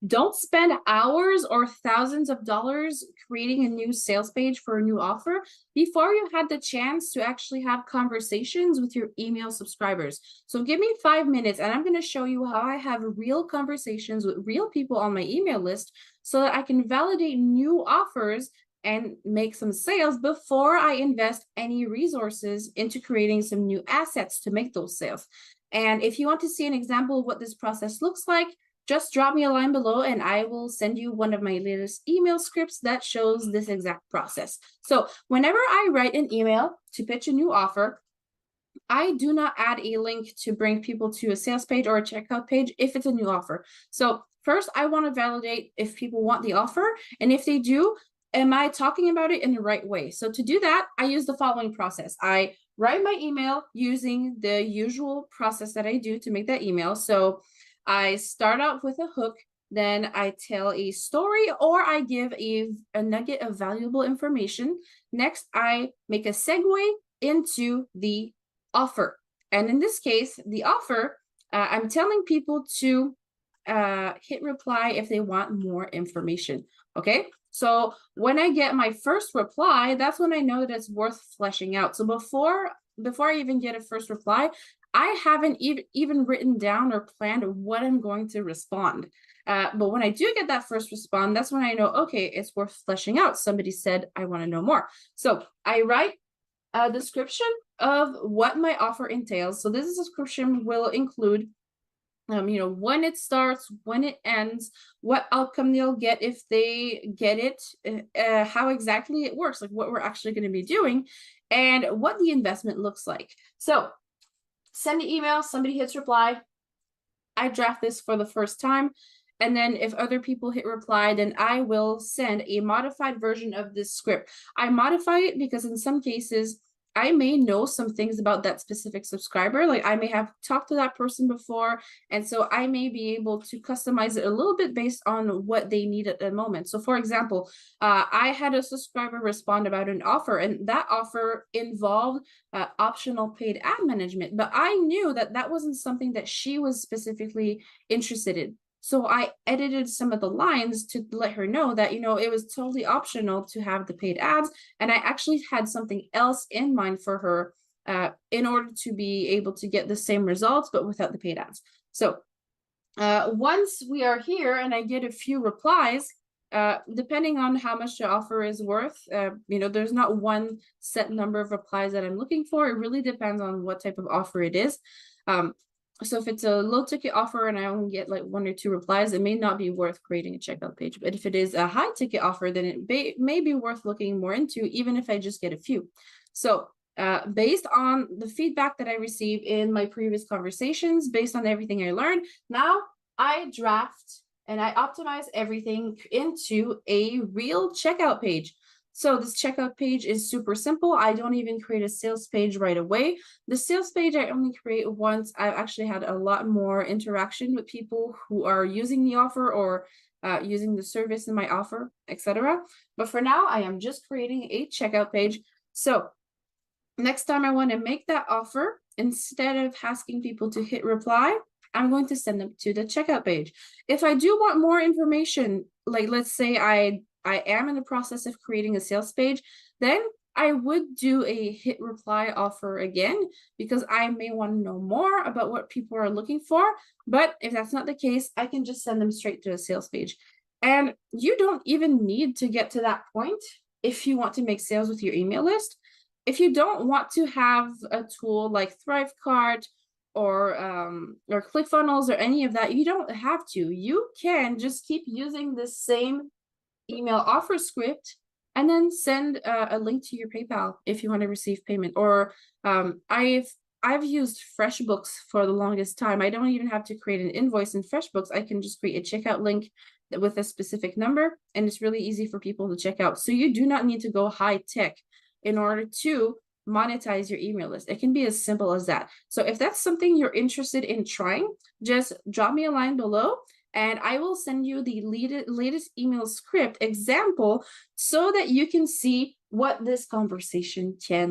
Don't spend hours or thousands of dollars creating a new sales page for a new offer before you had the chance to actually have conversations with your email subscribers. So give me 5 minutes and I'm going to show you how I have real conversations with real people on my email list so that I can validate new offers and make some sales before I invest any resources into creating some new assets to make those sales. And if you want to see an example of what this process looks like, just drop me a line below and I will send you one of my latest email scripts that shows this exact process. So whenever I write an email to pitch a new offer, I do not add a link to bring people to a sales page or a checkout page if it's a new offer. So first, I want to validate if people want the offer. And if they do, am I talking about it in the right way? So to do that, I use the following process. I write my email using the usual process that I do to make that email. So I start out with a hook, then I tell a story or I give a nugget of valuable information. Next, I make a segue into the offer. And in this case, the offer, I'm telling people to hit reply if they want more information. Okay. So when I get my first reply, that's when I know that it's worth fleshing out. So before I even get a first reply, I haven't even written down or planned what I'm going to respond. But when I do get that first response, that's when I know, okay, it's worth fleshing out. Somebody said, I want to know more. So I write a description of what my offer entails. So this description will include when it starts, when it ends, what outcome they'll get if they get it, how exactly it works, like what we're actually going to be doing, and what the investment looks like. So send an email, somebody hits reply. I draft this for the first time. And then if other people hit reply, then I will send a modified version of this script. I modify it because in some cases, I may know some things about that specific subscriber. Like I may have talked to that person before. And so I may be able to customize it a little bit based on what they need at the moment. So for example, I had a subscriber respond about an offer and that offer involved optional paid ad management, but I knew that that wasn't something that she was specifically interested in. So I edited some of the lines to let her know that, it was totally optional to have the paid ads. And I actually had something else in mind for her in order to be able to get the same results, but without the paid ads. So once we are here and I get a few replies, depending on how much the offer is worth, there's not one set number of replies that I'm looking for. It really depends on what type of offer it is. So if it's a low ticket offer and I only get like 1 or 2 replies, it may not be worth creating a checkout page. But if it is a high ticket offer, then it may be worth looking more into, even if I just get a few. So based on the feedback that I received in my previous conversations, based on everything I learned, now I draft and I optimize everything into a real checkout page. So this checkout page is super simple. I don't even create a sales page right away. The sales page I only create once I've actually had a lot more interaction with people who are using the offer or using the service in my offer, etc. But for now, I am just creating a checkout page. So next time I want to make that offer, instead of asking people to hit reply, I'm going to send them to the checkout page. If I do want more information, like let's say I am in the process of creating a sales page, then I would do a hit reply offer again because I may want to know more about what people are looking for. But if that's not the case, I can just send them straight to a sales page. And you don't even need to get to that point if you want to make sales with your email list. If you don't want to have a tool like Thrivecart or ClickFunnels or any of that, you don't have to. You can just keep using the same email offer script and then send a link to your PayPal if you want to receive payment. Or I've used FreshBooks for the longest time. I don't even have to create an invoice in FreshBooks. I can just create a checkout link with a specific number, and it's really easy for people to check out. So you do not need to go high tech in order to monetize your email list. It can be as simple as that. So if that's something you're interested in trying, just drop me a line below and I will send you the latest email script example so that you can see what this conversation can